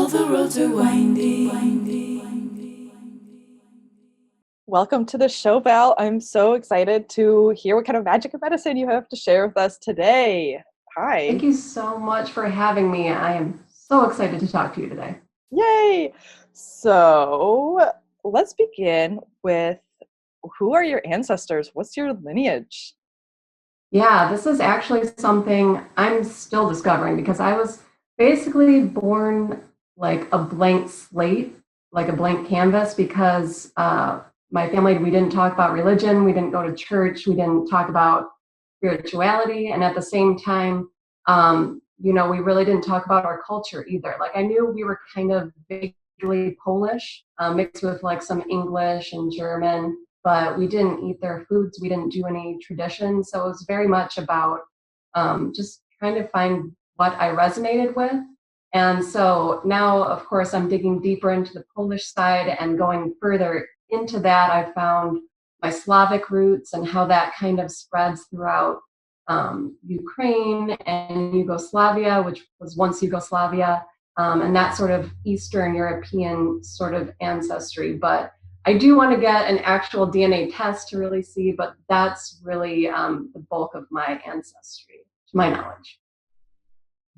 All the roads are winding. Welcome to the show, Val. I'm so excited to hear what kind of magic or medicine you have to share with us today. Thank Hi. you so much for having me. I am so excited to talk to you today. Yay. So let's begin with, who are your ancestors? What's your lineage? Yeah, this is actually something I'm still discovering because I was basically born like a blank slate, like a blank canvas, because my family, we didn't talk about religion, we didn't go to church, we didn't talk about spirituality. And at the same time, we really didn't talk about our culture either. Like I knew we were kind of vaguely Polish, mixed with like some English and German, but we didn't eat their foods. We didn't do any traditions. So it was very much about just trying to find what I resonated with. And so now, of course, I'm digging deeper into the Polish side and going further into that. I found my Slavic roots and how that kind of spreads throughout Ukraine and Yugoslavia, which was once Yugoslavia, and that sort of Eastern European sort of ancestry. But I do want to get an actual DNA test to really see, but that's really the bulk of my ancestry, to my knowledge.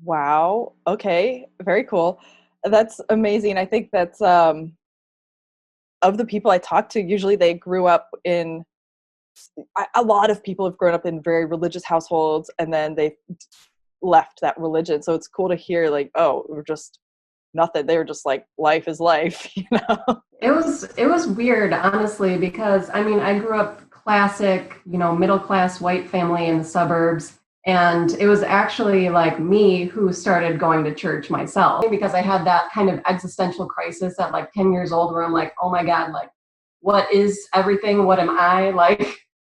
Wow. Okay. Very cool. That's amazing. I think that's of the people I talk to, usually they grew up in a lot of people have grown up in very religious households and then they left that religion. So it's cool to hear like, oh, we're just nothing. They were just like, life is life, you know? It was weird, honestly, because I mean I grew up classic, middle class white family in the suburbs. And it was actually like me who started going to church myself because I had that kind of existential crisis at like 10 years old where I'm like, oh my God, like what is everything? What am I? Like,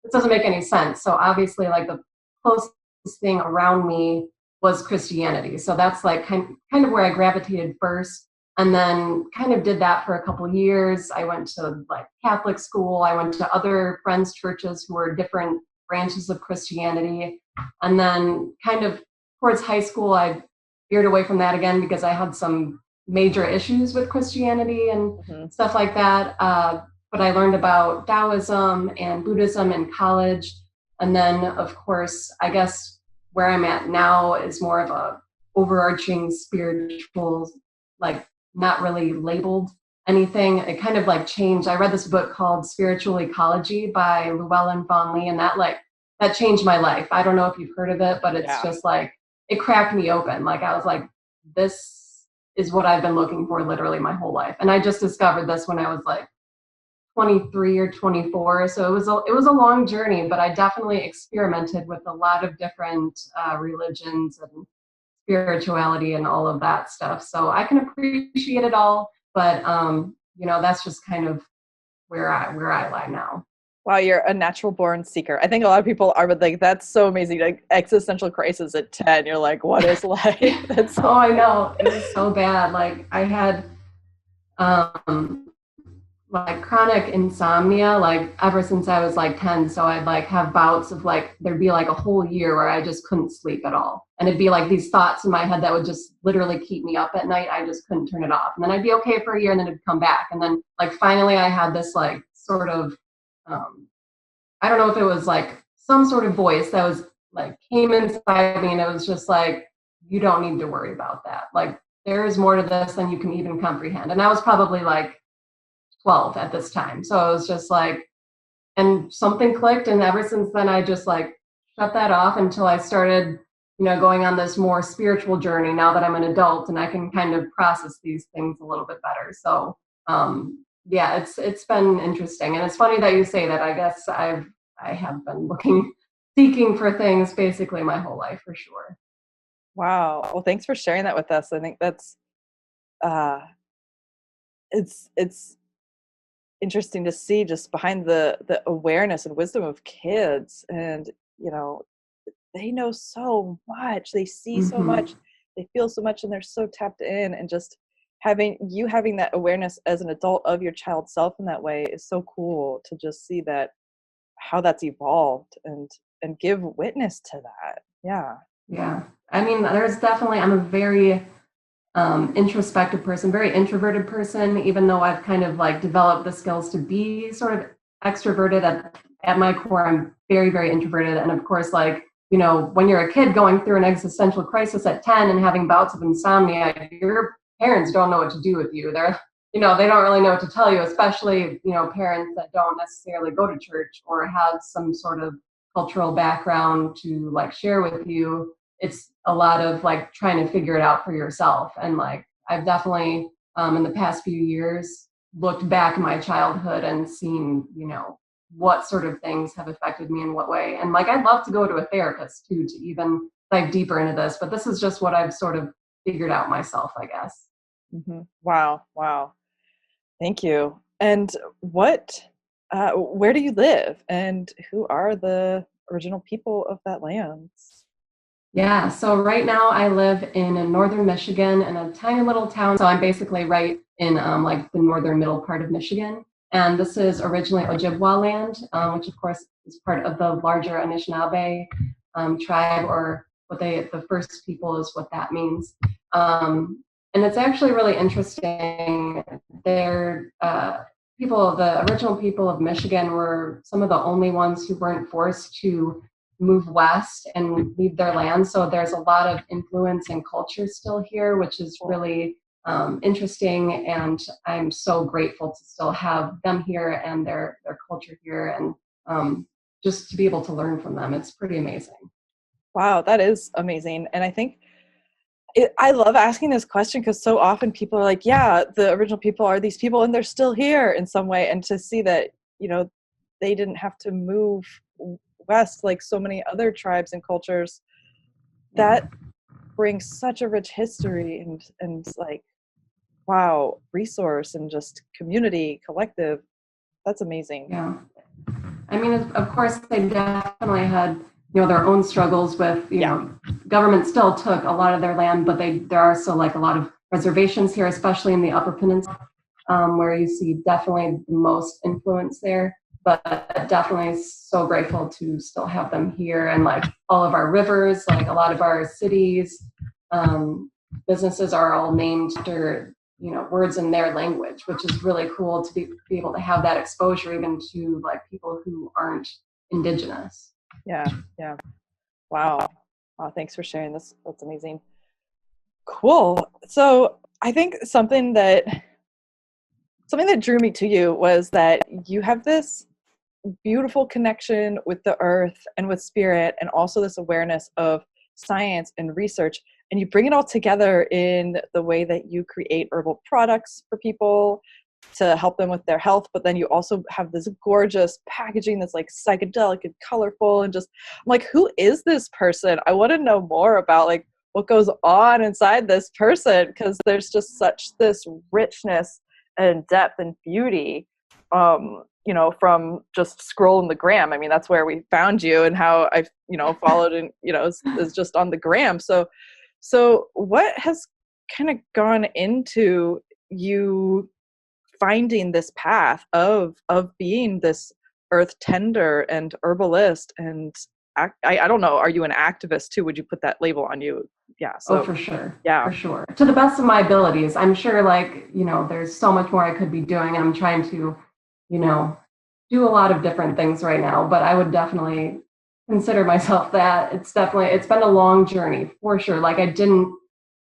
this doesn't make any sense. So obviously like the closest thing around me was Christianity. So that's like kind of where I gravitated first, and then kind of did that for a couple of years. I went to like Catholic school. I went to other friends' churches who were different branches of Christianity. And then kind of towards high school, I veered away from that again because I had some major issues with Christianity and Mhm. stuff like that. But I learned about Taoism and Buddhism in college. And then, of course, I guess where I'm at now is more of a overarching spiritual, like not really labeled anything. It kind of like changed. I read this book called Spiritual Ecology by Llewellyn Vaughan-Lee, and that changed my life. I don't know if you've heard of it, but it's Yeah. just like it cracked me open. Like I was like, this is what I've been looking for literally my whole life. And I just discovered this when I was like 23 or 24. So it was a long journey, but I definitely experimented with a lot of different religions and spirituality and all of that stuff. So I can appreciate it all, but that's just kind of where I lie now. Wow, you're a natural born seeker. I think a lot of people are, but like, that's so amazing. Like existential crisis at 10, you're like, what is life? That's Oh, I know. It was so bad. Like I had um like chronic insomnia like ever since I was like 10. So I'd like have bouts of like there'd be like a whole year where I just couldn't sleep at all. And it'd be like these thoughts in my head that would just literally keep me up at night. I just couldn't turn it off. And then I'd be okay for a year and then it'd come back. And then like finally I had this like sort of um I don't know if it was like some sort of voice that was like came inside me and it was just like, you don't need to worry about that. Like there is more to this than you can even comprehend. And I was probably like 12 at this time. So it was just like, and something clicked. And ever since then, I just like shut that off until I started, going on this more spiritual journey now that I'm an adult and I can kind of process these things a little bit better. So, yeah, it's been interesting. And it's funny that you say that. I guess I have been seeking for things basically my whole life for sure. wow. Well, thanks for sharing that with us. I think that's uh it's interesting to see just behind the awareness and wisdom of kids. And you know, they know so much, they see so Hmm. much, they feel so much, and they're so tapped in. And just having that awareness as an adult of your child self in that way is so cool to just see that, how that's evolved, and give witness to that. Yeah. Yeah. I mean, there's definitely, I'm a very introspective person, very introverted person, even though I've kind of like developed the skills to be sort of extroverted. At my core, I'm very, very introverted. And of course, like, you know, when you're a kid going through an existential crisis at 10 and having bouts of insomnia, your parents don't know what to do with you. They're, you know, they don't really know what to tell you, especially, you know, parents that don't necessarily go to church or have some sort of cultural background to like share with you. It's a lot of like trying to figure it out for yourself. And like, I've definitely, in the past few years, looked back in my childhood and seen, you know, what sort of things have affected me in what way. And like, I'd love to go to a therapist too, to even dive deeper into this, but this is just what I've sort of figured out myself, I guess. Mm-hmm. Wow. Wow. Thank you. And where do you live, and who are the original people of that land? Yeah, so right now I live in northern Michigan in a tiny little town. So I'm basically right in like the northern middle part of Michigan. And this is originally Ojibwa land, which of course is part of the larger Anishinaabe tribe, or the first people is what that means. And it's actually really interesting. The original people of Michigan were some of the only ones who weren't forced to move west and leave their land. So there's a lot of influence and culture still here, which is really interesting. And I'm so grateful to still have them here and their culture here, and just to be able to learn from them. It's pretty amazing. Wow, that is amazing. And I think I love asking this question because so often people are like, yeah, the original people are these people and they're still here in some way. And to see that, you know, they didn't have to move west like so many other tribes and cultures, that brings such a rich history and like, wow, resource and just community, collective. That's amazing. Yeah. I mean, of course, they definitely had, you know, their own struggles with, you know, government still took a lot of their land, but there are still like a lot of reservations here, especially in the Upper Peninsula, where you see definitely the most influence there. But definitely so grateful to still have them here, and like all of our rivers, like a lot of our cities, businesses are all named after, you know, words in their language, which is really cool to be able to have that exposure even to like people who aren't indigenous. Yeah. Wow. Thanks for sharing this. That's amazing. Cool. So I think something that drew me to you was that you have this beautiful connection with the earth and with spirit, and also this awareness of science and research, and you bring it all together in the way that you create herbal products for people to help them with their health. But then you also have this gorgeous packaging that's like psychedelic and colorful, and just, I'm like, who is this person? I want to know more about like what goes on inside this person, because there's just such this richness and depth and beauty, you know, from just scrolling the gram. I mean, that's where we found you, and how I've, you know, followed, and, you know, is just on the gram. So what has kind of gone into you finding this path of being this earth tender and herbalist, and I don't know, are you an activist too? Would you put that label on you? Yeah. So, for sure. Yeah. For sure. To the best of my abilities. I'm sure, like, you know, there's so much more I could be doing, and I'm trying to, you know, do a lot of different things right now, but I would definitely consider myself that. It's been a long journey for sure. Like, I didn't,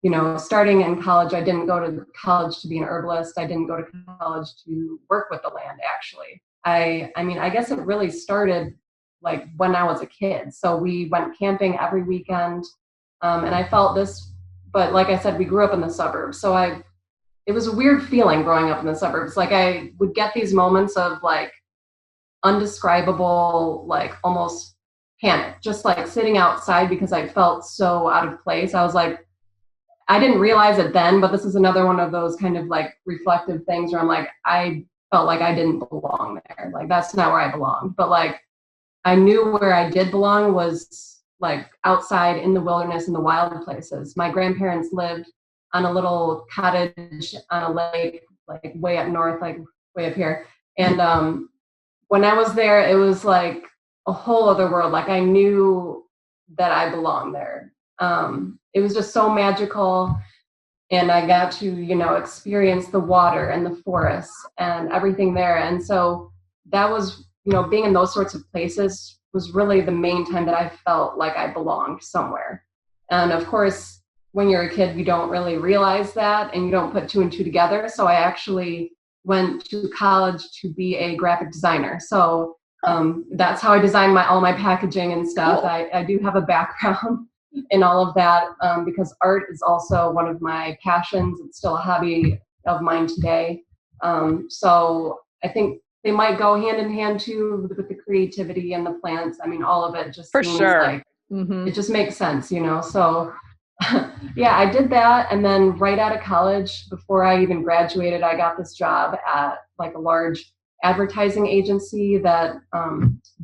you know, starting in college, I didn't go to college to be an herbalist. I didn't go to college to work with the land, actually. I mean, I guess it really started like when I was a kid. So we went camping every weekend, and I felt this, but like I said, we grew up in the suburbs. So it was a weird feeling growing up in the suburbs. Like, I would get these moments of like undescribable, like almost panic, just like sitting outside because I felt so out of place. I was like, I didn't realize it then, but this is another one of those kind of like reflective things where I'm like, I felt like I didn't belong there. Like, that's not where I belonged. But like, I knew where I did belong was like outside in the wilderness, in the wild places. My grandparents lived on a little cottage on a lake, like way up north, like way up here. And when I was there, it was like a whole other world. Like, I knew that I belonged there. It was just so magical. and I got to, you know, experience the water and the forests and everything there. And so that was, you know, being in those sorts of places was really the main time that I felt like I belonged somewhere. And of course, when you're a kid, you don't really realize that and you don't put two and two together. So I actually went to college to be a graphic designer. So that's how I design all my packaging and stuff. Cool. I do have a background in all of that because art is also one of my passions. It's still a hobby of mine today. So I think they might go hand in hand too with the creativity and the plants. I mean, all of it just For seems sure. like it just makes sense, you know? So yeah, I did that. And then right out of college, before I even graduated, I got this job at like a large advertising agency that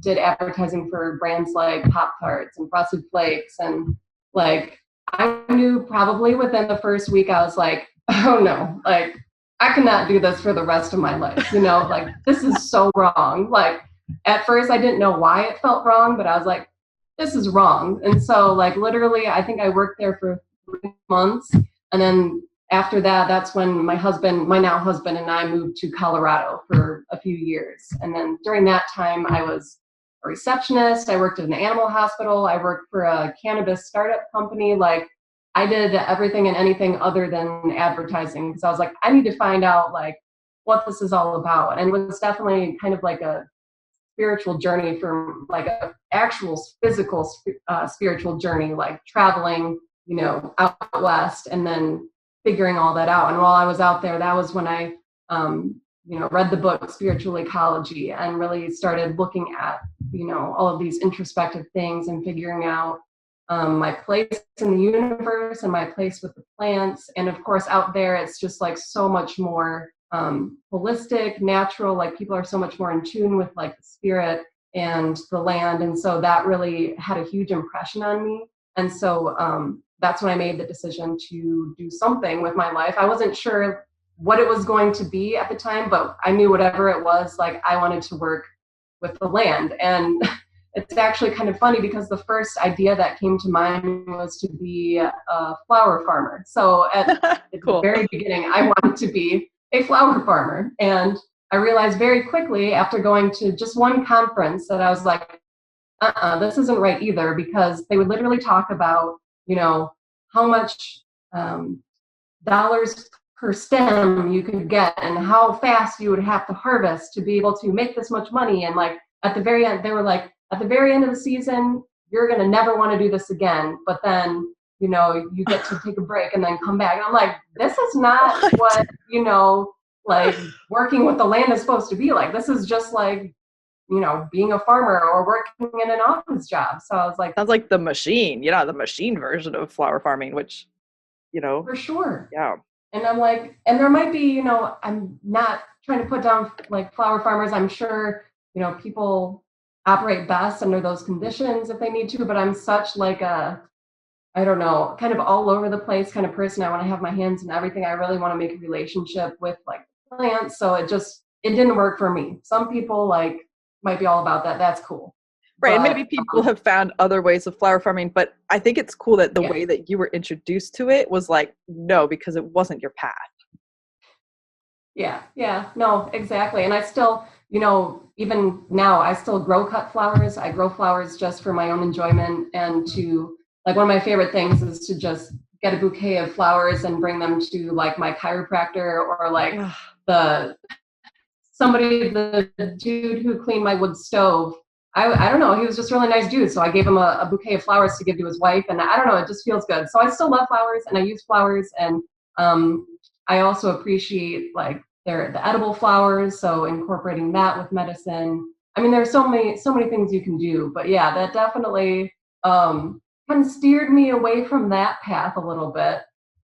did advertising for brands like Pop-Tarts and Frosted Flakes. And like, I knew probably within the first week, I was like, oh no, like, I cannot do this for the rest of my life. You know, like, this is so wrong. Like, at first, I didn't know why it felt wrong, but I was like, this is wrong. And so, like, literally, I think I worked there for 3 months. And then after that, that's when my now husband, and I moved to Colorado for a few years. And then during that time, I was a receptionist. I worked at an animal hospital. I worked for a cannabis startup company. Like, I did everything and anything other than advertising because I was like, I need to find out like what this is all about. And it was definitely kind of like a spiritual journey, from like a actual physical spiritual journey, like traveling, you know, out west and then figuring all that out. And while I was out there, that was when I, you know, read the book Spiritual Ecology and really started looking at, you know, all of these introspective things and figuring out my place in the universe and my place with the plants. And of course, out there, it's just like so much more holistic, natural, like people are so much more in tune with like the spirit and the land. And so that really had a huge impression on me. And so that's when I made the decision to do something with my life. I wasn't sure what it was going to be at the time, but I knew whatever it was, like I wanted to work with the land. And it's actually kind of funny because the first idea that came to mind was to be a flower farmer. So at Cool. the very beginning, I wanted to be a flower farmer. And I realized very quickly after going to just one conference that I was like, this isn't right either, because they would literally talk about, you know, how much dollars per stem you could get and how fast you would have to harvest to be able to make this much money. And like at the very end, they were like, at the very end of the season, you're going to never want to do this again. But then, you know, you get to take a break and then come back. And I'm like, this is not what, you know, like working with the land is supposed to be like. This is just like, you know, being a farmer or working in an office job. So I was like, sounds like the machine, the machine version of flower farming, which, for sure. Yeah. And I'm like, and there might be, you know, I'm not trying to put down like flower farmers. I'm sure, you know, people operate best under those conditions if they need to, but I'm such like a, I don't know, kind of all over the place kind of person. I want to have my hands in everything. I really want to make a relationship with like plants. So it didn't work for me. Some people like might be all about that. That's cool. Right. But, and maybe people have found other ways of flower farming, but I think it's cool that the way that you were introduced to it was like, no, because it wasn't your path. Yeah. No, exactly. And I still, you know, even now I still grow cut flowers. I grow flowers just for my own enjoyment, and to like, one of my favorite things is to just get a bouquet of flowers and bring them to like my chiropractor or like the dude who cleaned my wood stove. I don't know, he was just a really nice dude. So I gave him a bouquet of flowers to give to his wife. And I don't know, it just feels good. So I still love flowers and I use flowers. And I also appreciate like the edible flowers. So incorporating that with medicine. I mean, there's so many things you can do. But yeah, that definitely kind of steered me away from that path a little bit.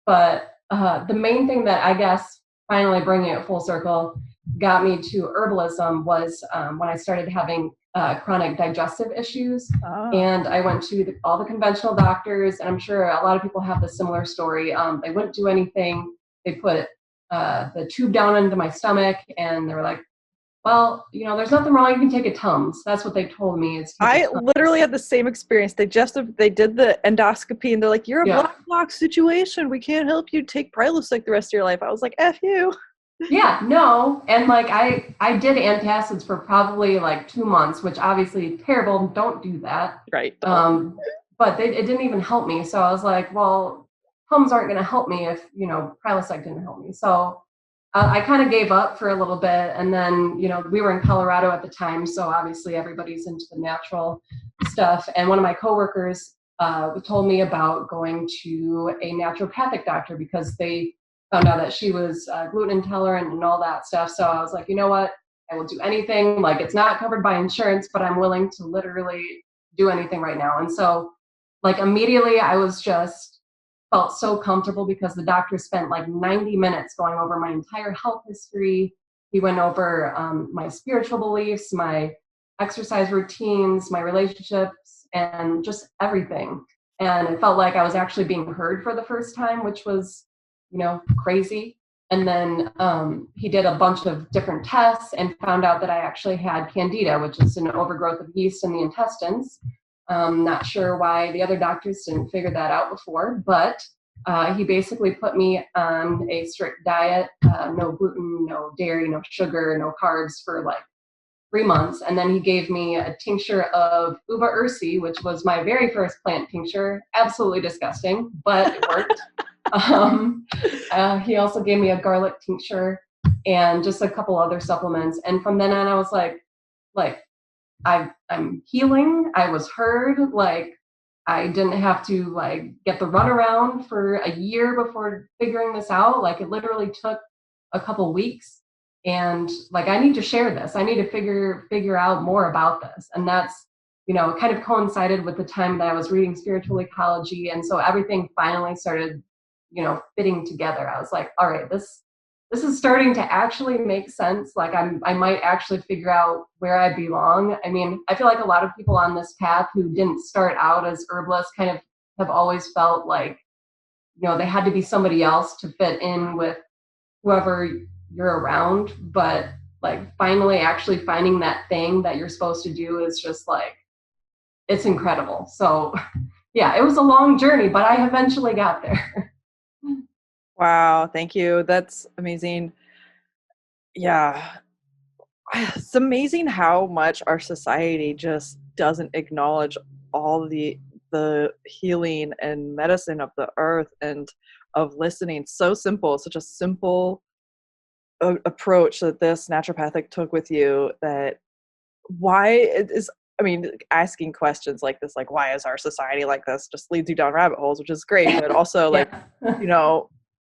But the main thing that I guess finally bringing it full circle got me to herbalism was when I started having chronic digestive issues. And I went to all the conventional doctors, and I'm sure a lot of people have the similar story. They wouldn't do anything. They put the tube down into my stomach, and they were like, well, there's nothing wrong. You can take a Tums. That's what they told me. Is take a I Tums. literally had the same experience. They did the endoscopy and they're like, you're a Yeah. black box situation. We can't help you take Prilosec the rest of your life. I was like, F you. Yeah, no. And like I did antacids for probably like 2 months, which obviously terrible. Don't do that. Right. But it didn't even help me. So I was like, well, Tums aren't going to help me if, Prilosec didn't help me. So I kind of gave up for a little bit. And then, we were in Colorado at the time. So obviously everybody's into the natural stuff. And one of my coworkers told me about going to a naturopathic doctor because they found out that she was gluten intolerant and all that stuff. So I was like, you know what? I will do anything. Like, it's not covered by insurance, but I'm willing to literally do anything right now. And so, like, immediately I was just felt so comfortable because the doctor spent like 90 minutes going over my entire health history. He went over my spiritual beliefs, my exercise routines, my relationships, and just everything. And it felt like I was actually being heard for the first time, which was, crazy. And then he did a bunch of different tests and found out that I actually had candida, which is an overgrowth of yeast in the intestines. Not sure why the other doctors didn't figure that out before, but he basically put me on a strict diet, no gluten, no dairy, no sugar, no carbs for like 3 months. And then he gave me a tincture of uva ursi, which was my very first plant tincture. Absolutely disgusting, but it worked. He also gave me a garlic tincture and just a couple other supplements. And from then on, I was like, I'm healing. I was heard. Like, I didn't have to like get the runaround for a year before figuring this out. Like, it literally took a couple weeks. And like, I need to share this. I need to figure out more about this. And that's, kind of coincided with the time that I was reading spiritual ecology. And so everything finally started, fitting together. I was like, all right, this is starting to actually make sense. Like, I might actually figure out where I belong. I mean, I feel like a lot of people on this path who didn't start out as herbalists kind of have always felt like, they had to be somebody else to fit in with whoever you're around. But like, finally actually finding that thing that you're supposed to do is just like, it's incredible. So yeah, it was a long journey, but I eventually got there. Wow. Thank you. That's amazing. Yeah. It's amazing how much our society just doesn't acknowledge all the healing and medicine of the earth and of listening. So simple, such a simple approach that this naturopathic took with you. That why it is, I mean, asking questions like this, like why is our society like this, just leads you down rabbit holes, which is great, but also like,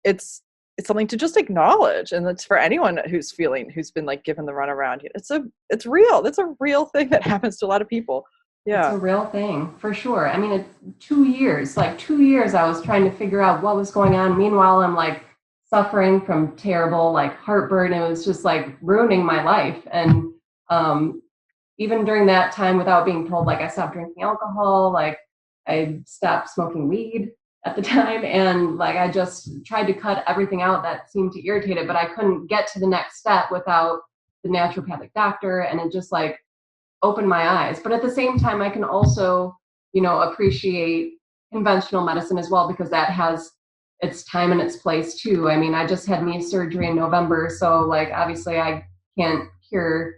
it's something to just acknowledge. And it's for anyone who's been like given the runaround. It's real. That's a real thing that happens to a lot of people. Yeah. It's a real thing for sure. I mean, 2 years, like 2 years, I was trying to figure out what was going on. Meanwhile, I'm like suffering from terrible like heartburn. It was just like ruining my life. And even during that time, without being told, like, I stopped drinking alcohol, like I stopped smoking weed at the time. And like, I just tried to cut everything out that seemed to irritate it, but I couldn't get to the next step without the naturopathic doctor. And it just like opened my eyes. But at the same time, I can also, appreciate conventional medicine as well, because that has its time and its place too. I mean, I just had knee surgery in November. So like, obviously I can't cure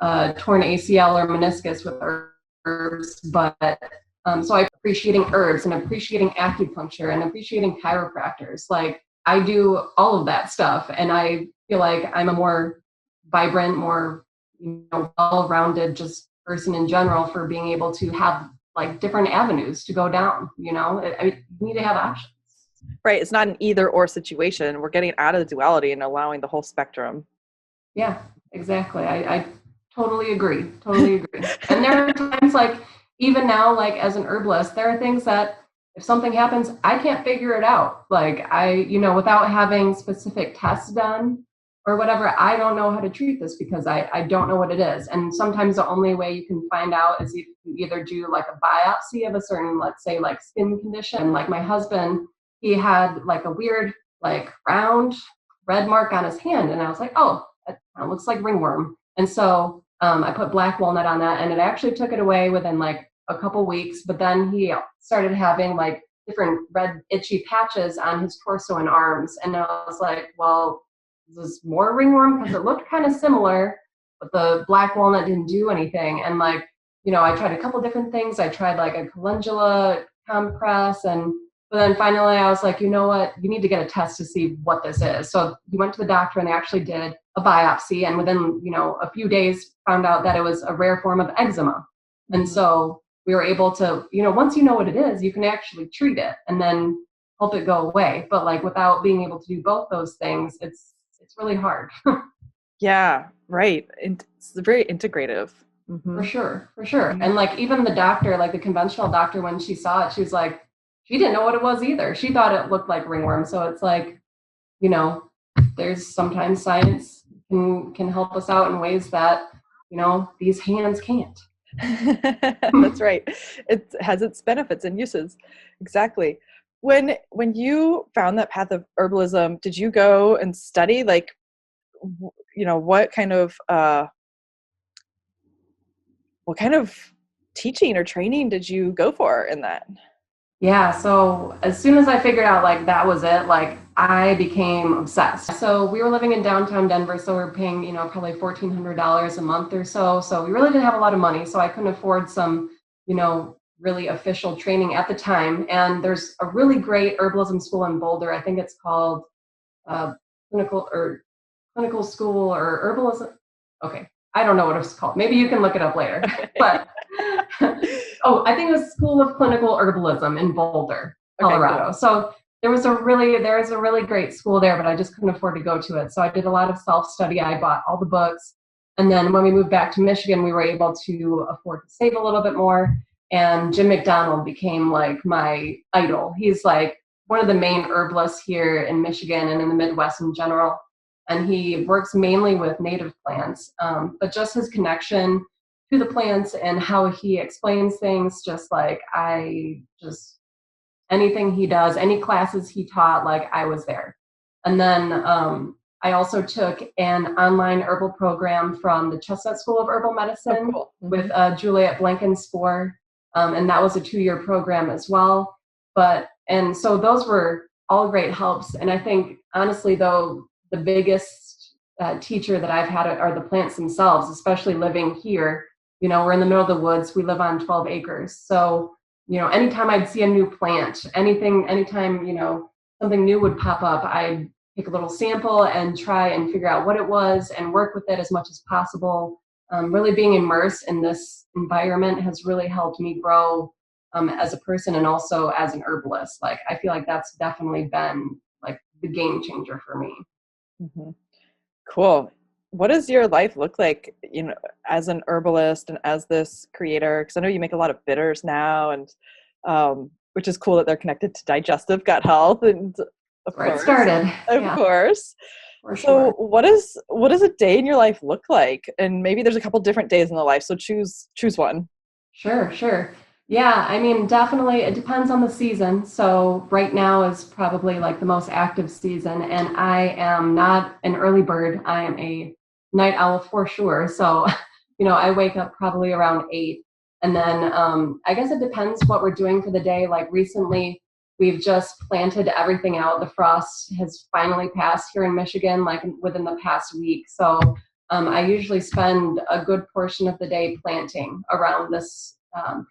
torn ACL or meniscus with herbs, but so I'm appreciating herbs and appreciating acupuncture and appreciating chiropractors. Like, I do all of that stuff, and I feel like I'm a more vibrant, more well-rounded just person in general for being able to have like different avenues to go down. You need to have options. Right. It's not an either or situation. We're getting out of the duality and allowing the whole spectrum. Yeah, exactly. I totally agree. And there are times, like, even now, like as an herbalist, there are things that if something happens, I can't figure it out. Like, without having specific tests done or whatever, I don't know how to treat this because I don't know what it is. And sometimes the only way you can find out is if you either do like a biopsy of a certain, let's say, like skin condition. Like my husband, he had like a weird, like round red mark on his hand. And I was like, oh, that looks like ringworm. And so I put black walnut on that, and it actually took it away within like a couple weeks. But then he started having like different red itchy patches on his torso and arms. And I was like, well, is this more ringworm? Because it looked kind of similar, but the black walnut didn't do anything. And like, I tried a couple different things. I tried like a calendula compress, but then finally I was like, you know what, you need to get a test to see what this is. So he went to the doctor and they actually did a biopsy, and within, a few days found out that it was a rare form of eczema. And so we were able to, once you know what it is, you can actually treat it and then help it go away. But like without being able to do both those things, it's really hard. Yeah, right. It's very integrative. For sure. And like even the doctor, like the conventional doctor, when she saw it, she was like, she didn't know what it was either. She thought it looked like ringworm. So it's like, there's sometimes science can help us out in ways that, these hands can't. That's right. It has its benefits and uses. Exactly. When you found that path of herbalism, did you go and study like, what kind of teaching or training did you go for in that? Yeah, so as soon as I figured out like that was it, like I became obsessed. So we were living in downtown Denver, so we were paying, probably $1,400 a month or so. So we really didn't have a lot of money, so I couldn't afford some, really official training at the time. And there's a really great herbalism school in Boulder. I think it's called clinical school or herbalism. Okay, I don't know what it's called. Maybe you can look it up later. But I think it was School of Clinical Herbalism in Boulder, Colorado. Okay, cool. So there is a really great school there, but I just couldn't afford to go to it. So I did a lot of self-study. I bought all the books. And then when we moved back to Michigan, we were able to afford to save a little bit more. And Jim McDonald became like my idol. He's like one of the main herbalists here in Michigan and in the Midwest in general. And he works mainly with native plants, but just his connection to the plants and how he explains things, anything he does, any classes he taught, like I was there. And then I also took an online herbal program from the Chestnut School of Herbal Medicine with Juliet Blankenspore. And that was a 2-year program as well. And so those were all great helps. And I think, honestly, though, the biggest teacher that I've had are the plants themselves, especially living here. We're in the middle of the woods. We live on 12 acres. So, anytime I'd see a new plant, anytime, something new would pop up, I'd take a little sample and try and figure out what it was and work with it as much as possible. Really being immersed in this environment has really helped me grow as a person and also as an herbalist. Like, I feel like that's definitely been like the game changer for me. Mm-hmm. Cool. What does your life look like, as an herbalist and as this creator? Because I know you make a lot of bitters now, and which is cool that they're connected to digestive gut health, and of course, it started. Of course. For so sure. what does a day in your life look like? And maybe there's a couple different days in the life, so choose one. Sure. Yeah, I mean, definitely it depends on the season. So right now is probably like the most active season, and I am not an early bird. I am a night owl for sure. So, I wake up probably around 8. And then I guess it depends what we're doing for the day. Like recently, we've just planted everything out. The frost has finally passed here in Michigan, like within the past week. So I usually spend a good portion of the day planting around this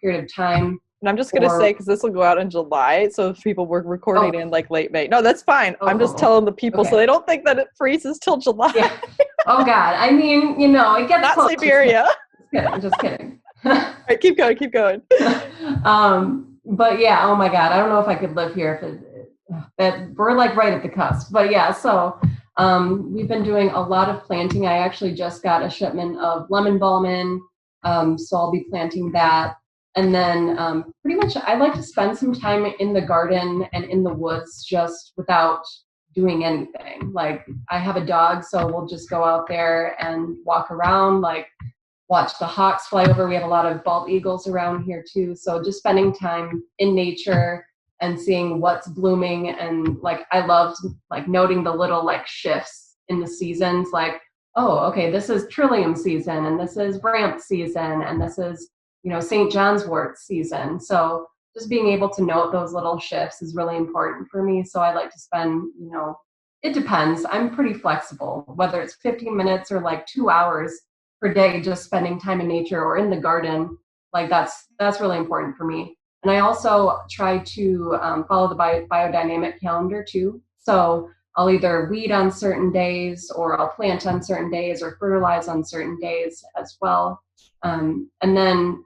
period of time. And I'm just going to say, because this will go out in July, so if people were recording in like late May. No, that's fine. I'm just telling the people so they don't think that it freezes till July. Yeah. Oh, God. I mean, it gets not close. Siberia. Just kidding. All right, keep going. But yeah, oh my God, I don't know if I could live here that we're like right at the cusp. But yeah, so we've been doing a lot of planting. I actually just got a shipment of lemon balm in. So I'll be planting that. And then pretty much I like to spend some time in the garden and in the woods just without doing anything. Like I have a dog, so we'll just go out there and walk around, like watch the hawks fly over. We have a lot of bald eagles around here too. So just spending time in nature and seeing what's blooming. And like I loved like noting the little like shifts in the seasons. Like oh, okay, this is Trillium season, and this is Ramp season, and this is, St. John's wort season. So just being able to note those little shifts is really important for me. So I like to spend, it depends. I'm pretty flexible, whether it's 15 minutes or like 2 hours per day, just spending time in nature or in the garden. Like that's really important for me. And I also try to follow the biodynamic calendar too. So I'll either weed on certain days, or I'll plant on certain days, or fertilize on certain days as well. And then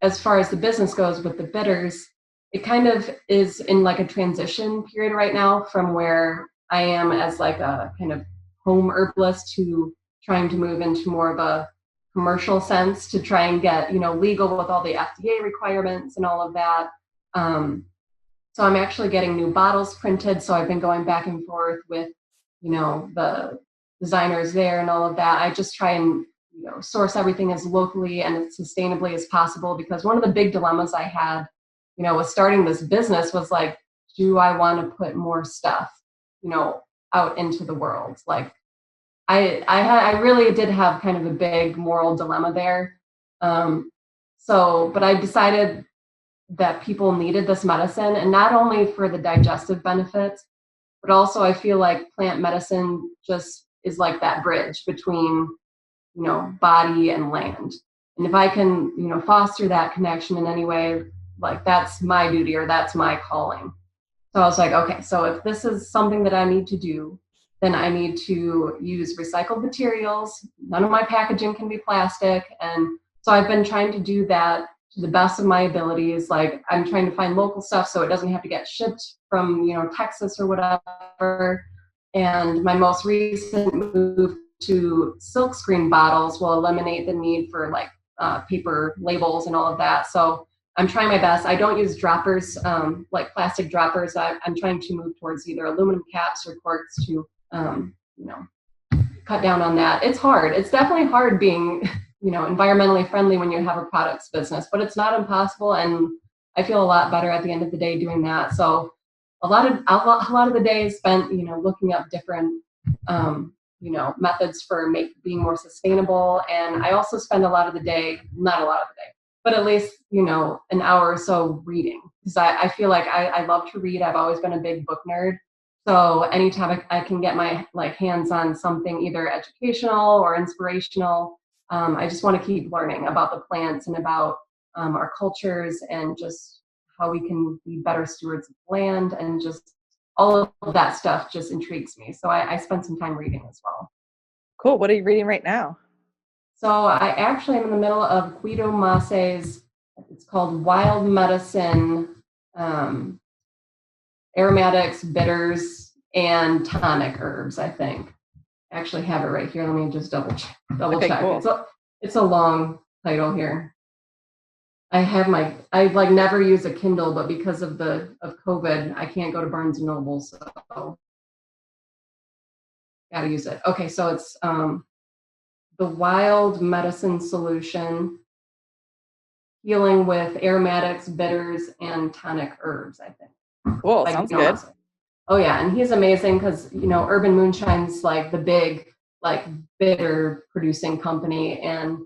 as far as the business goes with the bitters, it kind of is in like a transition period right now from where I am as like a kind of home herbalist to trying to move into more of a commercial sense to try and get, legal with all the FDA requirements and all of that. So I'm actually getting new bottles printed. So I've been going back and forth with, the designers there and all of that. I just try and, source everything as locally and as sustainably as possible, because one of the big dilemmas I had, with starting this business was like, do I want to put more stuff, out into the world? Like I really did have kind of a big moral dilemma there. But I decided that people needed this medicine, and not only for the digestive benefits, but also I feel like plant medicine just is like that bridge between, body and land. And if I can, foster that connection in any way, like that's my duty or that's my calling. So I was like, okay, so if this is something that I need to do, then I need to use recycled materials. None of my packaging can be plastic. And so I've been trying to do that to the best of my abilities. Like I'm trying to find local stuff so it doesn't have to get shipped from, Texas or whatever. And my most recent move to silkscreen bottles will eliminate the need for like paper labels and all of that. So I'm trying my best. I don't use droppers, like plastic droppers. I'm trying to move towards either aluminum caps or corks to, cut down on that. It's hard. It's definitely hard being, environmentally friendly when you have a products business, but it's not impossible. And I feel a lot better at the end of the day doing that. So a lot of the day is spent, looking up different, methods for being more sustainable. And I also spend a lot of the day, not a lot of the day, but at least, an hour or so reading, because I feel like I love to read. I've always been a big book nerd. So anytime I can get my hands on something either educational or inspirational, I just want to keep learning about the plants and about our cultures and just how we can be better stewards of land, and just all of that stuff just intrigues me. So I spend some time reading as well. Cool. What are you reading right now? So I actually am in the middle of Guido Mase's, it's called Wild Medicine, Aromatics, Bitters, and Tonic Herbs, I think. I actually have it right here. Let me just double check. Cool. It's a long title here. I never use a Kindle, but because of COVID, I can't go to Barnes and Noble, so gotta use it. Okay, so it's the Wild Medicine Solution, Healing with Aromatics, Bitters, and Tonic Herbs, I think. Cool, sounds good. Oh yeah, and he's amazing because, Urban Moonshine's like the big, like bitter producing company, and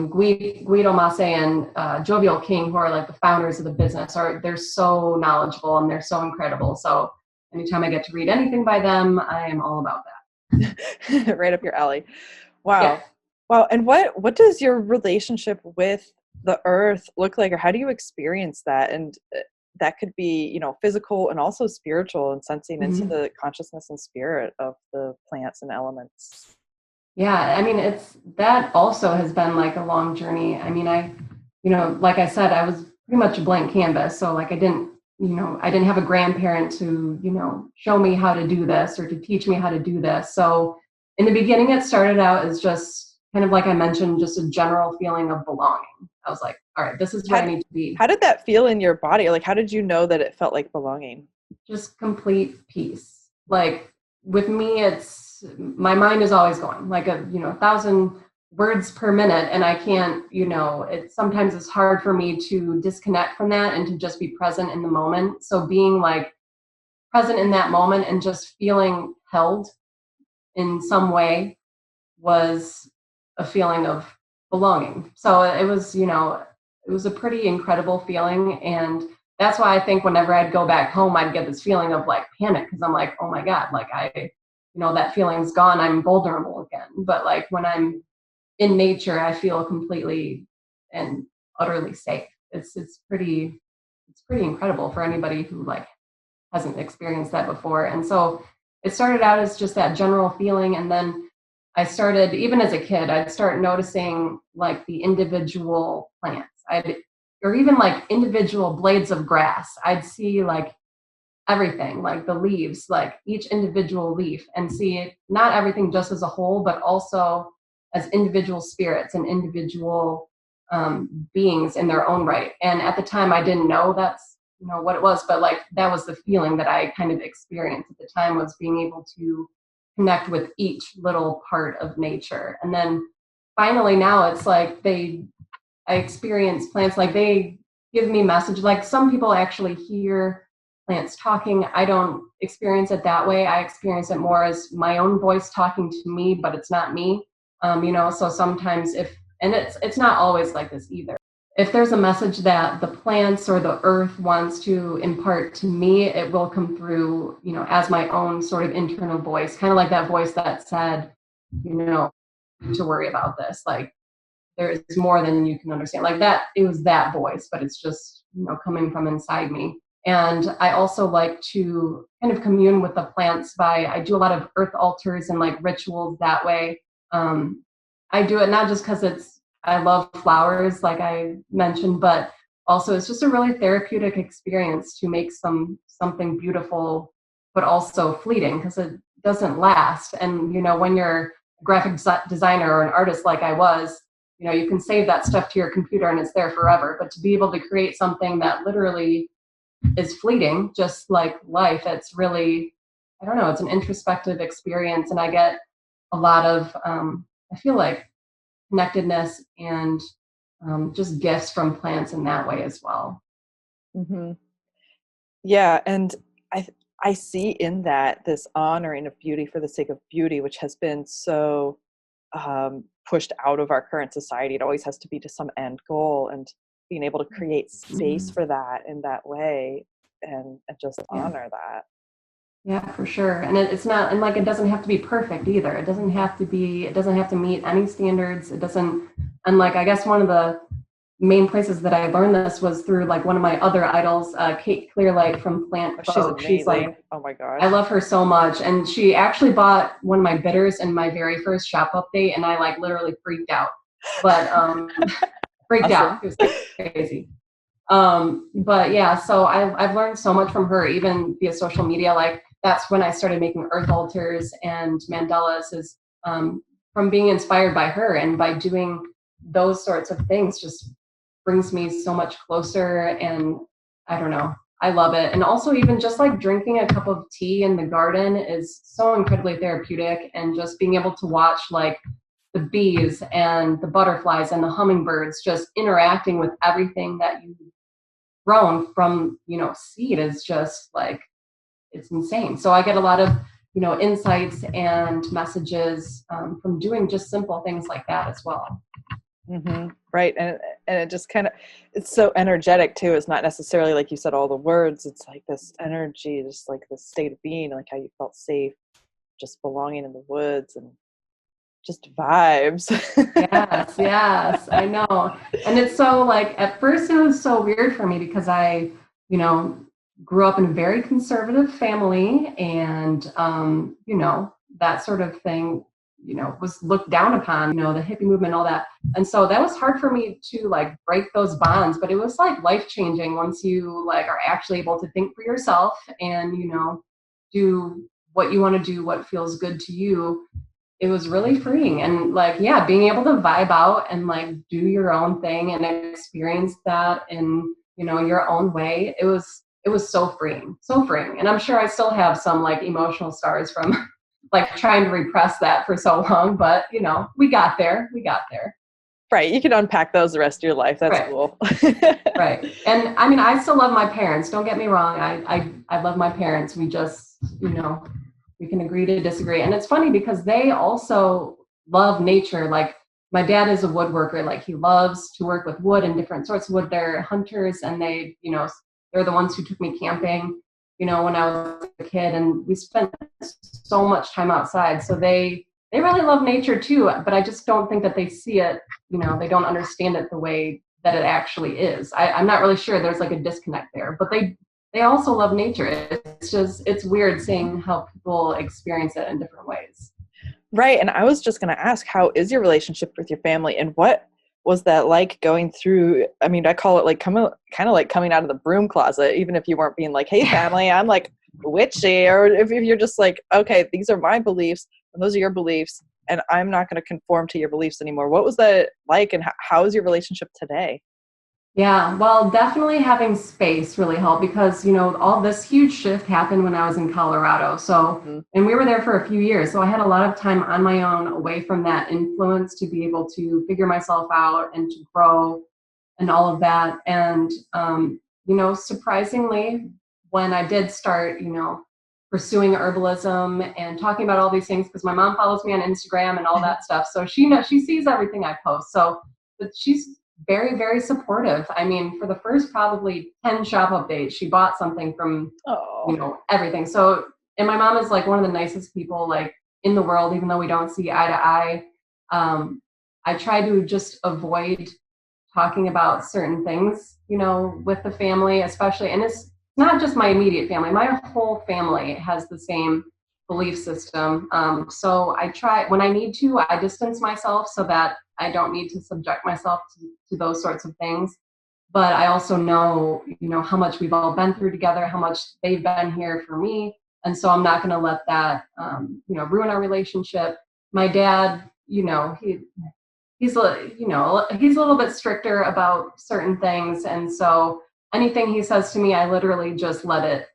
Guido Mase and Jovial King, who are like the founders of the business, they're so knowledgeable and they're so incredible. So anytime I get to read anything by them, I am all about that. Right up your alley. Wow. Yeah. Wow. And what does your relationship with the earth look like, or how do you experience that? And that could be, physical and also spiritual, and sensing into the consciousness and spirit of the plants and elements. Yeah, I mean, that also has been like a long journey. I mean, like I said, I was pretty much a blank canvas. So like I didn't have a grandparent to, show me how to do this or to teach me how to do this. So in the beginning, it started out as just kind of like I mentioned, just a general feeling of belonging. I was like, all right, this is where I need to be. How did that feel in your body? Like, how did you know that it felt like belonging? Just complete peace. Like with me, my mind is always going like 1,000 words per minute. And I can't, sometimes it's hard for me to disconnect from that and to just be present in the moment. So being like present in that moment and just feeling held in some way was a feeling of belonging. So it was, it was a pretty incredible feeling. And that's why I think whenever I'd go back home, I'd get this feeling of like panic, because I'm like, oh my God, like that feeling's gone. I'm vulnerable again. But like when I'm in nature, I feel completely and utterly safe. It's pretty incredible for anybody who like hasn't experienced that before. And so it started out as just that general feeling, and then I started, even as a kid, I'd start noticing like the individual plants. Or even like individual blades of grass. I'd see like everything, like the leaves, like each individual leaf, and see it, not everything just as a whole, but also as individual spirits and individual beings in their own right. And at the time, I didn't know that's what it was, but like that was the feeling that I kind of experienced at the time, was being able to connect with each little part of nature. And then finally now it's like I experience plants, like they give me message. Like some people actually hear plants talking. I don't experience it that way. I experience it more as my own voice talking to me, but it's not me. So sometimes it's not always like this either. If there's a message that the plants or the earth wants to impart to me, it will come through, as my own sort of internal voice, kind of like that voice that said, to worry about this. Like, there is more than you can understand. Like that, it was that voice, but it's just, coming from inside me. And I also like to kind of commune with the plants I do a lot of earth altars and like rituals that way. I do it not just because I love flowers, like I mentioned, but also it's just a really therapeutic experience to make something beautiful, but also fleeting, because it doesn't last. And, when you're a graphic designer or an artist like I was, you can save that stuff to your computer and it's there forever. But to be able to create something that literally is fleeting, just like life, it's really, I don't know, it's an introspective experience. And I get a lot of, I feel like, connectedness and just gifts from plants in that way as well. Mm-hmm. Yeah, and I see in that this honoring of beauty for the sake of beauty, which has been so pushed out of our current society. It always has to be to some end goal, and being able to create space for that in that way and just honor that. Yeah, for sure. And it's not, and like, it doesn't have to be perfect either. It doesn't have to meet any standards. It doesn't, and like, I guess one of the main places that I learned this was through like one of my other idols, Kate Clearlight from Plant Folk. She's like, oh my gosh, I love her so much. And she actually bought one of my bitters in my very first shop update, and I like literally freaked out. But freaked out. It was crazy. But yeah, so I've learned so much from her, even via social media. Like that's when I started making earth altars and mandalas, is from being inspired by her, and by doing those sorts of things just brings me so much closer. And I don't know, I love it. And also even just like drinking a cup of tea in the garden is so incredibly therapeutic, and just being able to watch like the bees and the butterflies and the hummingbirds just interacting with everything that you've grown from, seed is just like, it's insane. So I get a lot of, insights and messages from doing just simple things like that as well. Mm-hmm. Right. And it just kind of, it's so energetic too. It's not necessarily like you said, all the words. It's like this energy, just like this state of being, like how you felt safe, just belonging in the woods, and just vibes. Yes, I know. And it's so like, at first it was so weird for me because I, grew up in a very conservative family, and, that sort of thing, was looked down upon, the hippie movement, all that. And so that was hard for me to like break those bonds, but it was like life-changing once you like are actually able to think for yourself and, do what you want to do, what feels good to you. It was really freeing. And like, yeah, being able to vibe out and like do your own thing and experience that in, your own way. It was so freeing. And I'm sure I still have some like emotional scars from like trying to repress that for so long, but we got there. Right. You can unpack those the rest of your life. That's cool. Right. And I mean, I still love my parents. Don't get me wrong. I love my parents. We just, we can agree to disagree. And it's funny because they also love nature. Like my dad is a woodworker. Like he loves to work with wood and different sorts of wood. They're hunters, and they, they're the ones who took me camping, when I was a kid, and we spent so much time outside. So they really love nature too, but I just don't think that they see it, they don't understand it the way that it actually is. I'm not really sure. There's like a disconnect there, but they also love nature. It's weird seeing how people experience it in different ways. Right. And I was just going to ask, how is your relationship with your family, and what was that like going through? I mean, I call it like kind of like coming out of the broom closet, even if you weren't being like, hey family, I'm like witchy, or if you're just like, okay, these are my beliefs and those are your beliefs, and I'm not going to conform to your beliefs anymore. What was that like, and how is your relationship today? Yeah, well, definitely having space really helped because, all this huge shift happened when I was in Colorado. So, and we were there for a few years. So I had a lot of time on my own away from that influence to be able to figure myself out and to grow and all of that. And, surprisingly, when I did start, pursuing herbalism and talking about all these things, because my mom follows me on Instagram and all that stuff. So she sees everything I post. So, but she's very, very supportive. I mean, for the first probably 10 shop updates, she bought something from, everything. So, and my mom is like one of the nicest people like in the world, even though we don't see eye to eye. I try to just avoid talking about certain things, with the family, especially, and it's not just my immediate family. My whole family has the same belief system. So I try, when I need to, I distance myself so that I don't need to subject myself to those sorts of things. But I also know, how much we've all been through together, how much they've been here for me. And so I'm not going to let that, ruin our relationship. My dad, he's a little bit stricter about certain things. And so anything he says to me, I literally just let it,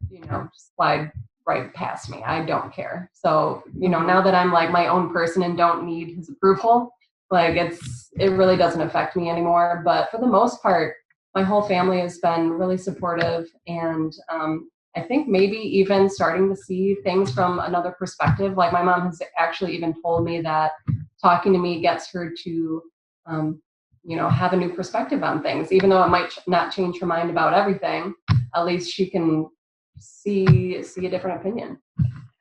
slide right past me. I don't care. So, now that I'm like my own person and don't need his approval, like it really doesn't affect me anymore. But for the most part, my whole family has been really supportive. And I think maybe even starting to see things from another perspective. Like my mom has actually even told me that talking to me gets her to, have a new perspective on things, even though it might not change her mind about everything. At least she can see a different opinion.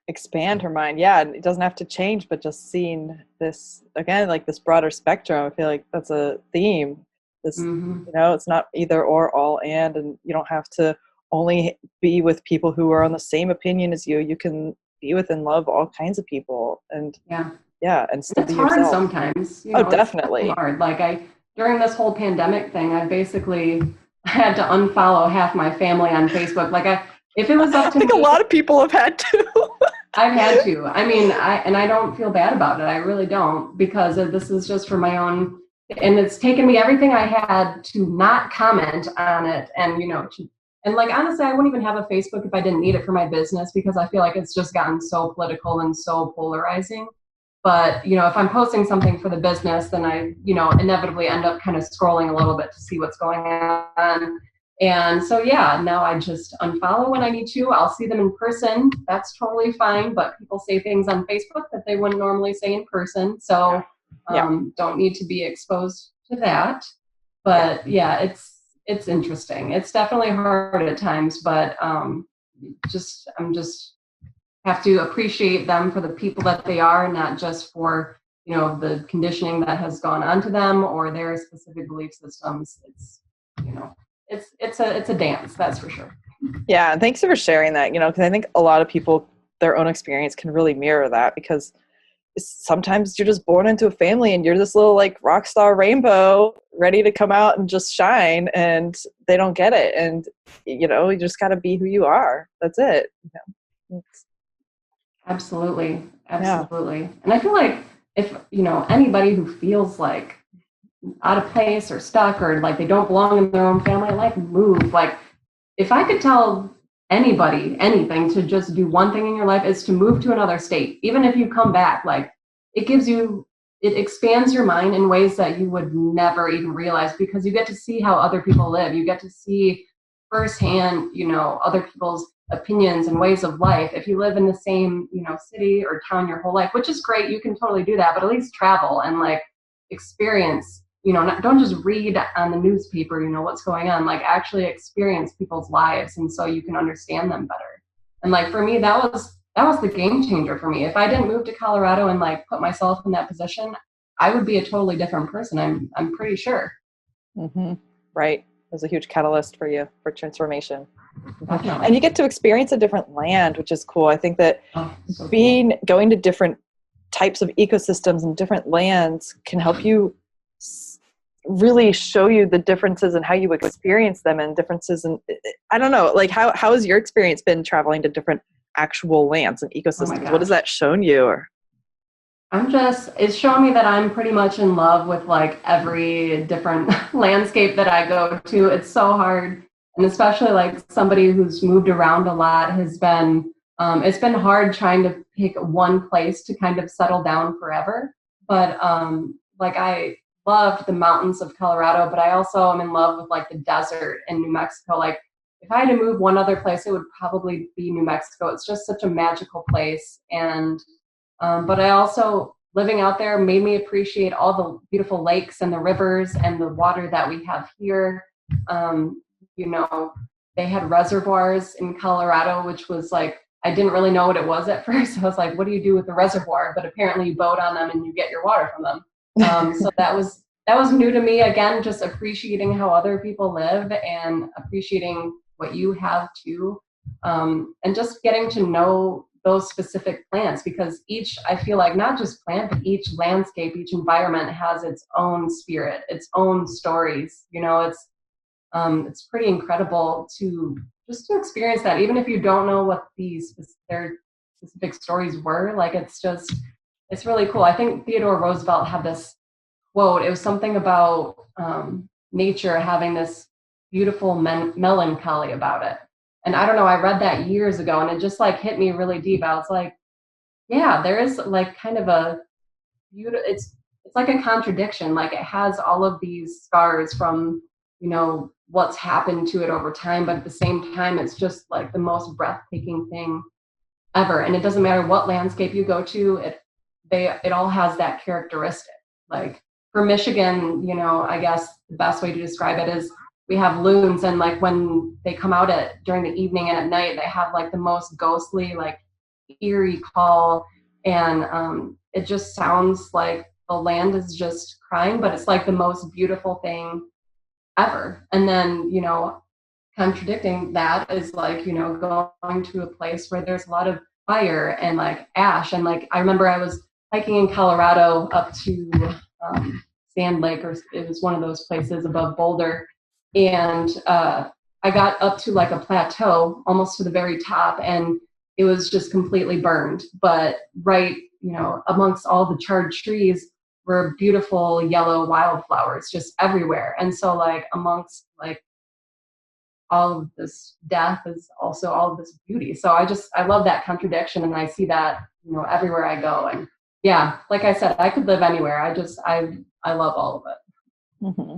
Expand her mind. Yeah, it doesn't have to change, but just seeing this again, like this broader spectrum. I feel like that's a theme. This, it's not either or, all and you don't have to only be with people who are on the same opinion as you. You can be with and love all kinds of people, and and still it's be hard yourself. Sometimes. Definitely it's hard. Like during this whole pandemic thing, I had to unfollow half my family on Facebook. Like if it was up to I think me, a lot of people have had to. I've had to. I mean, I don't feel bad about it. I really don't, because this is just for my own, and it's taken me everything I had to not comment on it. And, and like, honestly, I wouldn't even have a Facebook if I didn't need it for my business, because I feel like it's just gotten so political and so polarizing. But, if I'm posting something for the business, then I, inevitably end up kind of scrolling a little bit to see what's going on. And so, now I just unfollow when I need to. I'll see them in person. That's totally fine. But people say things on Facebook that they wouldn't normally say in person. So don't need to be exposed to that. But it's interesting. It's definitely hard at times, but I'm just have to appreciate them for the people that they are, not just for, the conditioning that has gone onto them or their specific belief systems. It's, it's a dance, that's for sure. Yeah. And thanks for sharing that, because I think a lot of people, their own experience can really mirror that, because sometimes you're just born into a family and you're this little like rock star rainbow ready to come out and just shine, and they don't get it. And, you just got to be who you are. That's it. Absolutely. Yeah. And I feel like if, anybody who feels like out of place or stuck or like they don't belong in their own family, like move. Like if I could tell anybody anything to just do one thing in your life, is to move to another state. Even if you come back, like it expands your mind in ways that you would never even realize, because you get to see how other people live. You get to see firsthand, other people's opinions and ways of life. If you live in the same, city or town your whole life, which is great, you can totally do that, but at least travel and like experience, don't just read on the newspaper, what's going on, like actually experience people's lives. And so you can understand them better. And like, for me, that was the game changer for me. If I didn't move to Colorado and like put myself in that position, I would be a totally different person. I'm pretty sure. Mm-hmm. Right. It was a huge catalyst for you for transformation. Definitely. And you get to experience a different land, which is cool. I think that So going to different types of ecosystems and different lands can help you really show you the differences in how you experience them, and differences in, I don't know, like how has your experience been traveling to different actual lands and ecosystems? What has that shown you? Or it's shown me that I'm pretty much in love with like every different landscape that I go to. It's so hard. And especially like somebody who's moved around a lot has been, it's been hard trying to pick one place to kind of settle down forever. But like I loved the mountains of Colorado, but I also am in love with like the desert in New Mexico. Like if I had to move one other place, it would probably be New Mexico. It's just such a magical place. And but I also, living out there made me appreciate all the beautiful lakes and the rivers and the water that we have here. They had reservoirs in Colorado, which was like, I didn't really know what it was at first. I was like, what do you do with the reservoir? But apparently you boat on them and you get your water from them. So that was new to me. Again, just appreciating how other people live and appreciating what you have too. And just getting to know those specific plants, because I feel like not just plant, but each landscape, each environment has its own spirit, its own stories. It's pretty incredible to experience that, even if you don't know what their specific stories were. Like it's really cool. I think Theodore Roosevelt had this quote. It was something about nature having this beautiful melancholy about it. And I don't know, I read that years ago and it just like hit me really deep. I was like, yeah, there is like kind of a beautiful, it's like a contradiction. Like it has all of these scars from, what's happened to it over time, but at the same time, it's just like the most breathtaking thing ever. And it doesn't matter what landscape you go to, it all has that characteristic. Like for Michigan, I guess the best way to describe it is we have loons, and like when they come out during the evening and at night, they have like the most ghostly, like eerie call, and it just sounds like the land is just crying, but it's like the most beautiful thing ever. And then contradicting that is like going to a place where there's a lot of fire and like ash, and like I remember I was hiking in Colorado up to Sand Lake, or it was one of those places above Boulder. And I got up to like a plateau almost to the very top, and it was just completely burned. But right, amongst all the charred trees were beautiful yellow wildflowers just everywhere. And so like amongst like all of this death is also all of this beauty. So I love that contradiction, and I see that, everywhere I go. And yeah, like I said, I could live anywhere. I love all of it. Mm-hmm.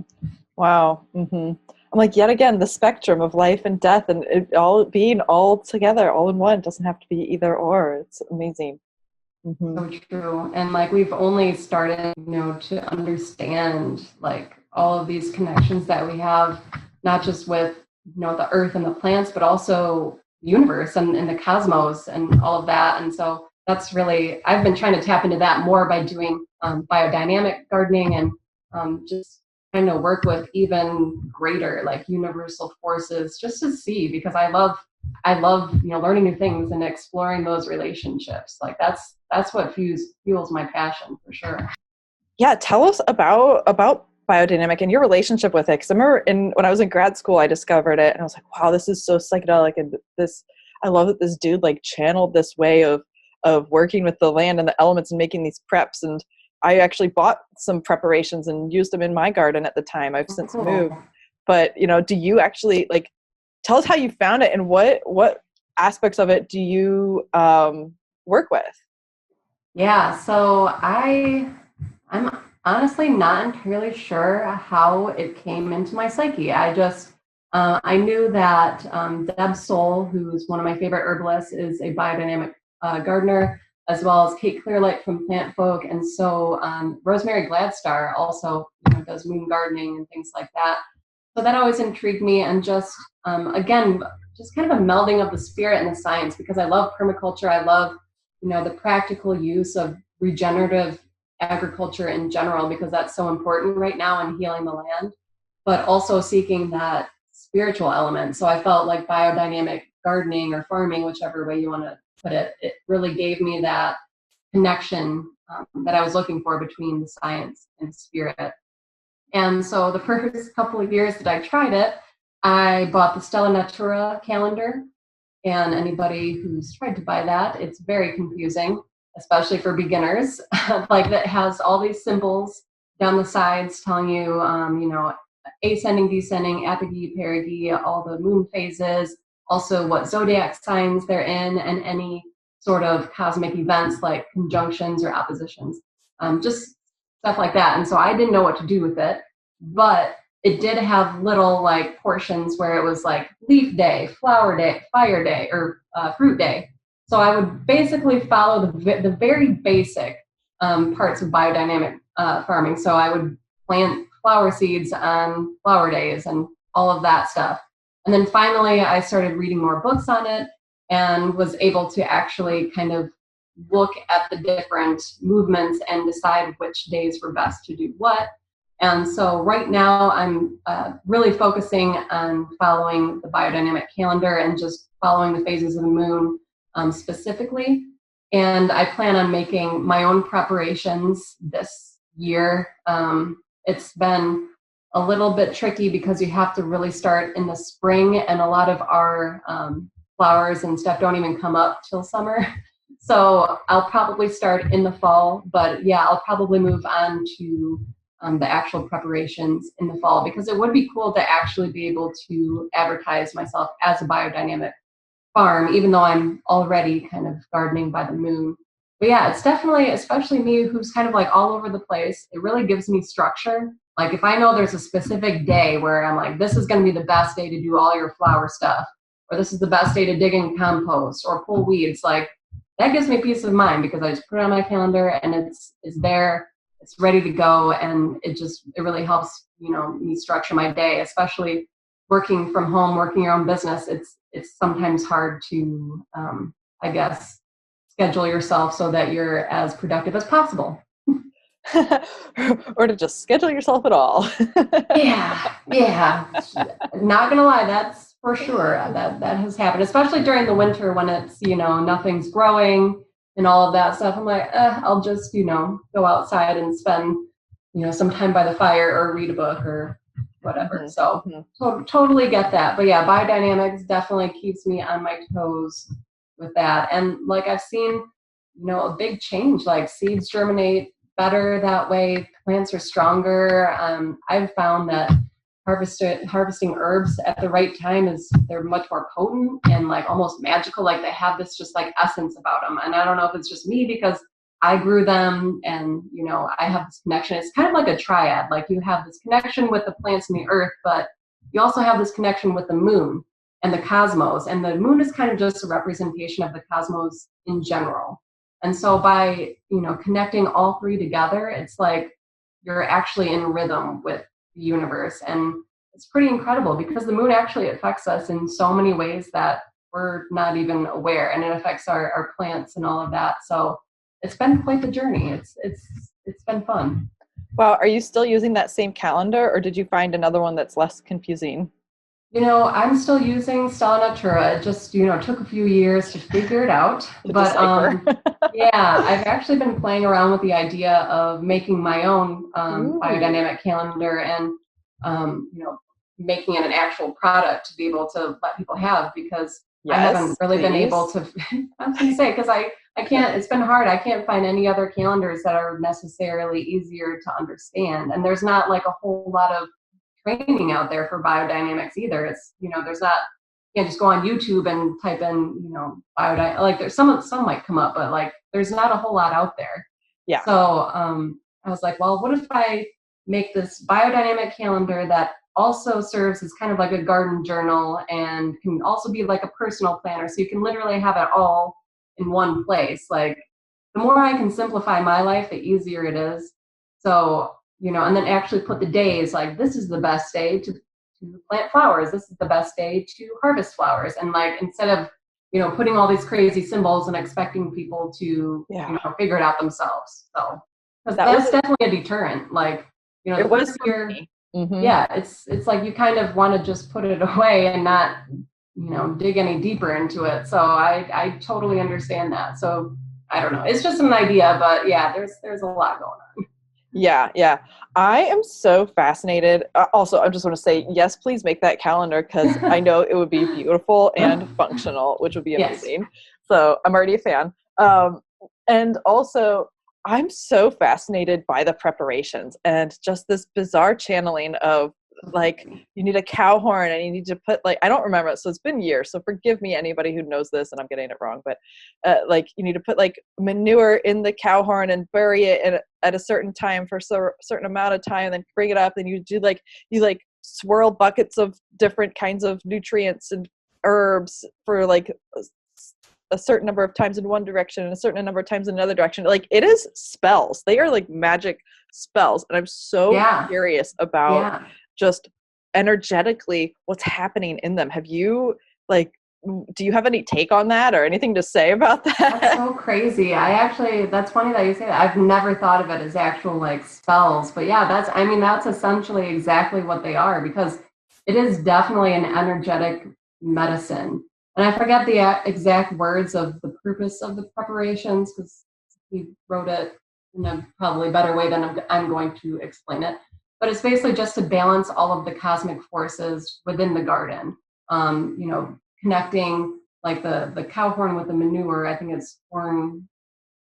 Wow. Mm-hmm. I'm like, yet again, the spectrum of life and death, and it all being all together, all in one. It doesn't have to be either or. It's amazing. Mm-hmm. So true. And like we've only started, to understand like all of these connections that we have, not just with, the earth and the plants, but also the universe and the cosmos and all of that. And so that's really, I've been trying to tap into that more by doing biodynamic gardening and just trying to work with even greater like universal forces, just to see, because I love learning new things and exploring those relationships. Like that's what fuels my passion for sure. Yeah, tell us about biodynamic and your relationship with it. Because I remember when I was in grad school, I discovered it, and I was like, wow, this is so psychedelic, and I love that this dude like channeled this way of working with the land and the elements and making these preps. And I actually bought some preparations and used them in my garden at the time. I've since moved. But, do you actually like, tell us how you found it and what aspects of it do you work with? Yeah, so I'm honestly not entirely sure how it came into my psyche. I knew that Deb Soul, who's one of my favorite herbalists, is a biodynamic gardener, as well as Kate Clearlight from Plant Folk. And so Rosemary Gladstar also does moon gardening and things like that. So that always intrigued me. And just, again, just kind of a melding of the spirit and the science, because I love permaculture. I love, the practical use of regenerative agriculture in general, because that's so important right now in healing the land, but also seeking that spiritual element. So I felt like biodynamic gardening or farming, whichever way you want to put it, it really gave me that connection that I was looking for between the science and spirit. And so the first couple of years that I tried it, I bought the Stella Natura calendar. And anybody who's tried to buy that, it's very confusing, especially for beginners. Like, that has all these symbols down the sides telling you, ascending, descending, apogee, perigee, all the moon phases, also what zodiac signs they're in, and any sort of cosmic events like conjunctions or oppositions, just stuff like that. And so I didn't know what to do with it, but it did have little like portions where it was like leaf day, flower day, fire day, or fruit day. So I would basically follow the very basic parts of biodynamic farming. So I would plant flower seeds on flower days and all of that stuff. And then finally, I started reading more books on it and was able to actually kind of look at the different movements and decide which days were best to do what. And so right now I'm really focusing on following the biodynamic calendar and just following the phases of the moon specifically. And I plan on making my own preparations this year. It's been a little bit tricky because you have to really start in the spring, and a lot of our flowers and stuff don't even come up till summer. So I'll probably start in the fall, but yeah, I'll probably move on to the actual preparations in the fall, because it would be cool to actually be able to advertise myself as a biodynamic farm, even though I'm already kind of gardening by the moon. But yeah, it's definitely, especially me who's kind of like all over the place, it really gives me structure. Like, if I know there's a specific day where I'm like, this is going to be the best day to do all your flower stuff, or this is the best day to dig in compost or pull weeds, like, that gives me peace of mind, because I just put it on my calendar and it's there. It's ready to go, and it really helps, me structure my day, especially working from home, working your own business. It's sometimes hard to, I guess, schedule yourself so that you're as productive as possible. Or to just schedule yourself at all. Yeah. Not gonna lie, that's for sure. That has happened, especially during the winter when it's, nothing's growing and all of that stuff. I'm like, I'll just, go outside and spend, some time by the fire or read a book or whatever. Mm-hmm. So totally get that. But yeah, biodynamics definitely keeps me on my toes with that. And like, I've seen, a big change, like seeds germinate better that way. Plants are stronger. I've found that harvesting herbs at the right time they're much more potent and like almost magical. Like, they have this just like essence about them. And I don't know if it's just me, because I grew them and, I have this connection. It's kind of like a triad. Like, you have this connection with the plants and the earth, but you also have this connection with the moon and the cosmos. And the moon is kind of just a representation of the cosmos in general. And so by, connecting all three together, it's like you're actually in rhythm with the universe. And it's pretty incredible, because the moon actually affects us in so many ways that we're not even aware, and it affects our plants and all of that. So it's been quite the journey. It's been fun. Wow. Are you still using that same calendar, or did you find another one that's less confusing? I'm still using Stella Natura. It just, took a few years to figure it out. But yeah, I've actually been playing around with the idea of making my own biodynamic calendar and, making it an actual product to be able to let people have, because I haven't really been able to, I was going to say, because I can't, it's been hard. I can't find any other calendars that are necessarily easier to understand. And there's not like a whole lot of training out there for biodynamics either. It's, there's not, you can't just go on YouTube and type in, like there's some might come up, but like there's not a whole lot out there. Yeah. So I was like, well, what if I make this biodynamic calendar that also serves as kind of like a garden journal and can also be like a personal planner. So you can literally have it all in one place. Like the more I can simplify my life, the easier it is. So, and then actually put the days, like this is the best day to plant flowers. This is the best day to harvest flowers. And like, instead of, putting all these crazy symbols and expecting people to, figure it out themselves. So, because that's definitely a deterrent. Like, it the was first year, mm-hmm. yeah, it's like you kind of want to just put it away and not, dig any deeper into it. So I totally understand that. So I don't know. It's just an idea, but yeah, there's a lot going on. Yeah. I am so fascinated. Also, I just want to say, yes, please make that calendar because I know it would be beautiful and functional, which would be amazing. Yes. So I'm already a fan. And also, I'm so fascinated by the preparations and just this bizarre channeling of like, you need a cow horn and you need to put I don't remember it. So it's been years. So forgive me, anybody who knows this and I'm getting it wrong, but you need to put manure in the cow horn and bury it at a certain time for a certain amount of time, and then bring it up. And you do you swirl buckets of different kinds of nutrients and herbs for a certain number of times in one direction and a certain number of times in another direction. It is spells. They are magic spells. And I'm so curious about just energetically what's happening in them. Have you do you have any take on that or anything to say about that? That's so crazy. That's funny that you say that. I've never thought of it as actual spells, but yeah, that's essentially exactly what they are, because it is definitely an energetic medicine. And I forget the exact words of the purpose of the preparations because he wrote it in a probably better way than I'm going to explain it. But it's basically just to balance all of the cosmic forces within the garden. Connecting the cow horn with the manure. I think it's Horn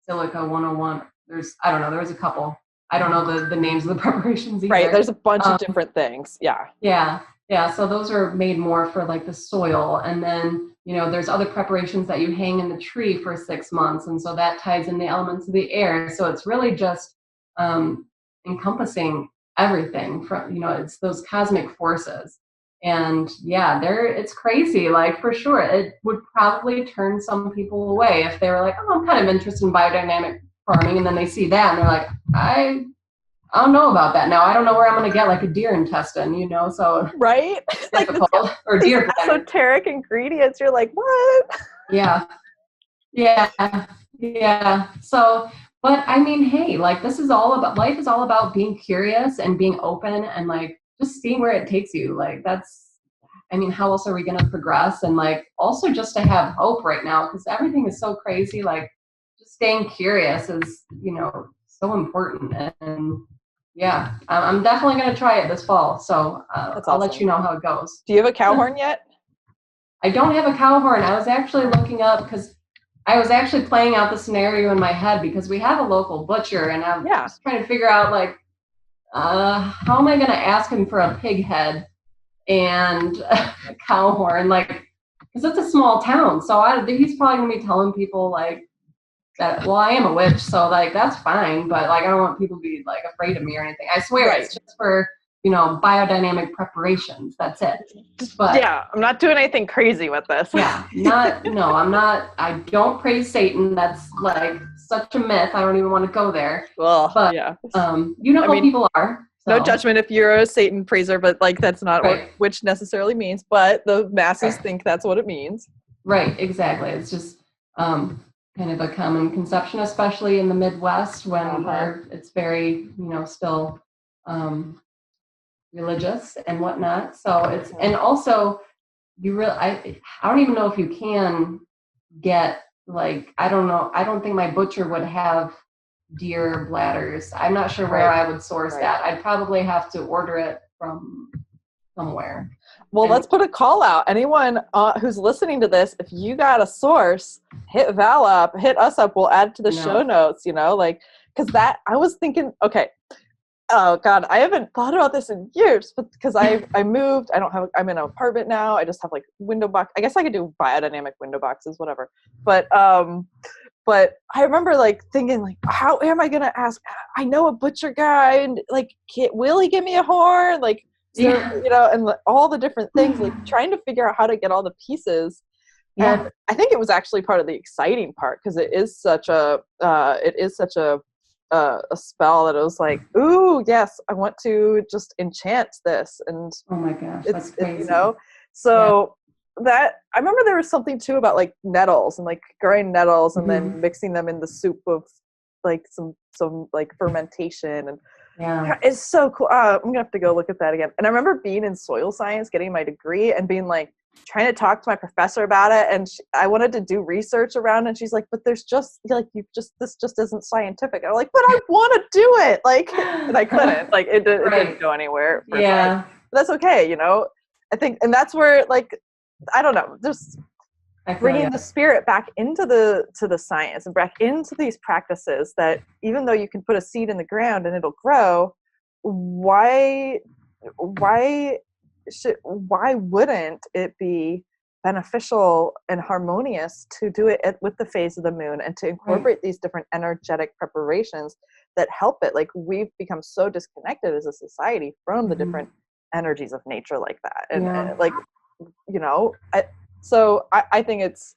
Silica 101. There's a couple. I don't know the names of the preparations either. Right. There's a bunch of different things. Yeah. Yeah. So those are made more for the soil. And then, there's other preparations that you hang in the tree for 6 months. And so that ties in the elements of the air. So it's really just encompassing everything from, it's those cosmic forces. And yeah, it's crazy. For sure, it would probably turn some people away if they were like, oh, I'm kind of interested in biodynamic farming. And then they see that and they're like, I don't know about that now. I don't know where I'm going to get a deer intestine, so. Right? Difficult. Or deer esoteric ingredients. You're like, what? Yeah. So, but I mean, hey, this is all about, life is all about being curious and being open and just seeing where it takes you. How else are we going to progress? And also just to have hope right now, because everything is so crazy. Just staying curious is, so important. And yeah, I'm definitely going to try it this fall. So I'll let you know how it goes. Do you have a cow horn yet? I don't have a cow horn. I was actually looking up because I was actually playing out the scenario in my head because we have a local butcher and I'm just trying to figure out how am I going to ask him for a pig head and a cow horn? Because it's a small town. So he's probably going to be telling people that, well, I am a witch. So that's fine. But I don't want people to be afraid of me or anything. I swear It's just for, biodynamic preparations. That's it. But yeah, I'm not doing anything crazy with this. I'm not, I don't praise Satan. That's such a myth. I don't even want to go there. Well, but, yeah. How people are. So. No judgment if you're a Satan praiser, but that's not what witch necessarily means, but the masses think that's what it means. Right, exactly. It's just kind of a common conception, especially in the Midwest when it's very, still religious and whatnot. So it's, and also I don't even know if you can get I don't know. I don't think my butcher would have deer bladders. I'm not sure where I would source that. I'd probably have to order it from somewhere. Well, let's put a call out. Anyone who's listening to this, if you got a source, hit Val up, hit us up. We'll add to the show notes, because I was thinking, okay, oh God, I haven't thought about this in years, but because I moved, I'm in an apartment now. I just have window box. I guess I could do biodynamic window boxes, whatever. But but I remember like thinking like, how am I going to ask? I know a butcher guy, and like, will he give me a horn? Like, so, you know, and all the different things, like trying to figure out how to get all the pieces. And I think it was actually part of the exciting part, because it is such a spell that it was like, ooh, yes, I want to just enchant this. And oh my gosh, that's crazy. you know, so that I remember there was something too about like nettles and like growing nettles and then mixing them in the soup of like some like fermentation, and it's so cool. I'm gonna have to go look at that again. And I remember being in soil science, getting my degree, and being like trying to talk to my professor about it, and I wanted to do research around it, and she's like, but there's just like, this just isn't scientific. I'm like, but I want to do it, like, and I couldn't, like it didn't go anywhere. But that's okay, you know. I think, and that's where, like, I don't know, just bringing the spirit back into the science and back into these practices, that even though you can put a seed in the ground and it'll grow, why wouldn't it be beneficial and harmonious to do it with the phase of the moon, and to incorporate these different energetic preparations that help it? Like, we've become so disconnected as a society from the different energies of nature like that. And like, you know, I think it's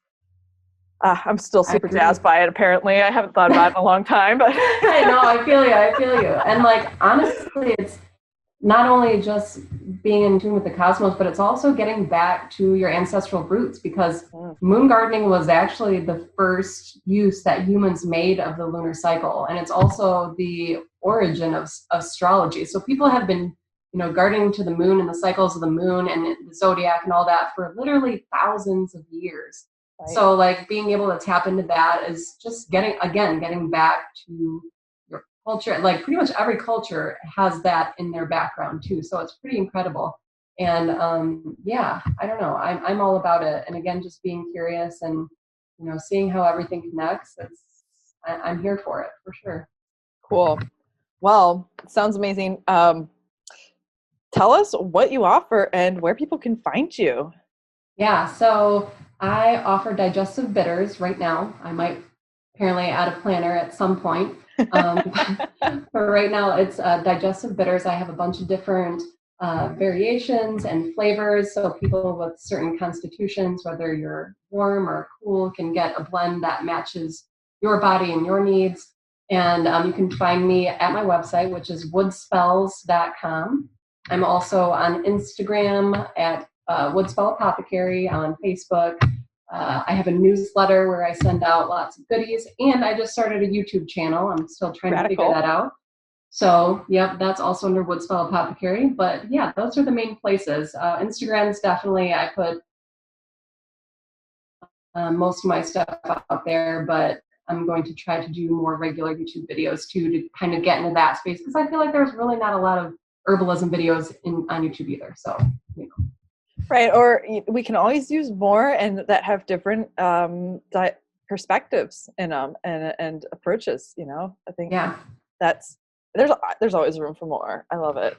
I'm still super jazzed by it. Apparently I haven't thought about it in a long time, but I know, I feel you. And like, honestly, it's not only just being in tune with the cosmos, but it's also getting back to your ancestral roots, because moon gardening was actually the first use that humans made of the lunar cycle. And it's also the origin of astrology. So people have been, you know, gardening to the moon and the cycles of the moon and the zodiac and all that for literally thousands of years. Right. So like, being able to tap into that is just getting back to your culture. Like, pretty much every culture has that in their background too. So it's pretty incredible. And I don't know, I'm all about it. And again, just being curious and, you know, seeing how everything connects. I'm here for it, for sure. Cool. Well, it sounds amazing. Tell us what you offer and where people can find you. Yeah, so I offer digestive bitters right now. I might apparently add a planner at some point. But right now it's digestive bitters. I have a bunch of different variations and flavors. So people with certain constitutions, whether you're warm or cool, can get a blend that matches your body and your needs. And you can find me at my website, which is woodspells.com. I'm also on Instagram at Woodspell Apothecary, on Facebook. I have a newsletter where I send out lots of goodies, and I just started a YouTube channel. I'm still trying to figure that out. So, that's also under Woodspell Apothecary. But yeah, those are the main places. Instagram is definitely, I put most of my stuff out there, but I'm going to try to do more regular YouTube videos too, to kind of get into that space, because I feel like there's really not a lot of herbalism videos on YouTube either. So, you know. Right. Or we can always use more, and that have different perspectives in them and approaches, you know. I think there's always room for more. I love it.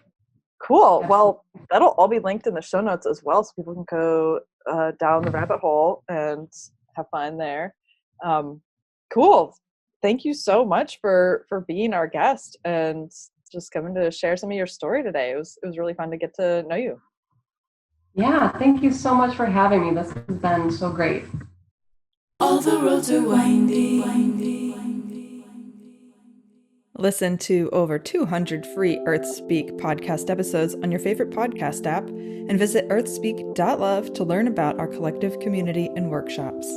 Cool. Yes. Well, that'll all be linked in the show notes as well, so people can go down the rabbit hole and have fun there. Cool. Thank you so much for being our guest and just coming to share some of your story today. It was really fun to get to know you. Yeah, thank you so much for having me. This has been so great. All the roads are windy. Listen to over 200 free Earthspeak podcast episodes on your favorite podcast app, and visit earthspeak.love to learn about our collective community and workshops.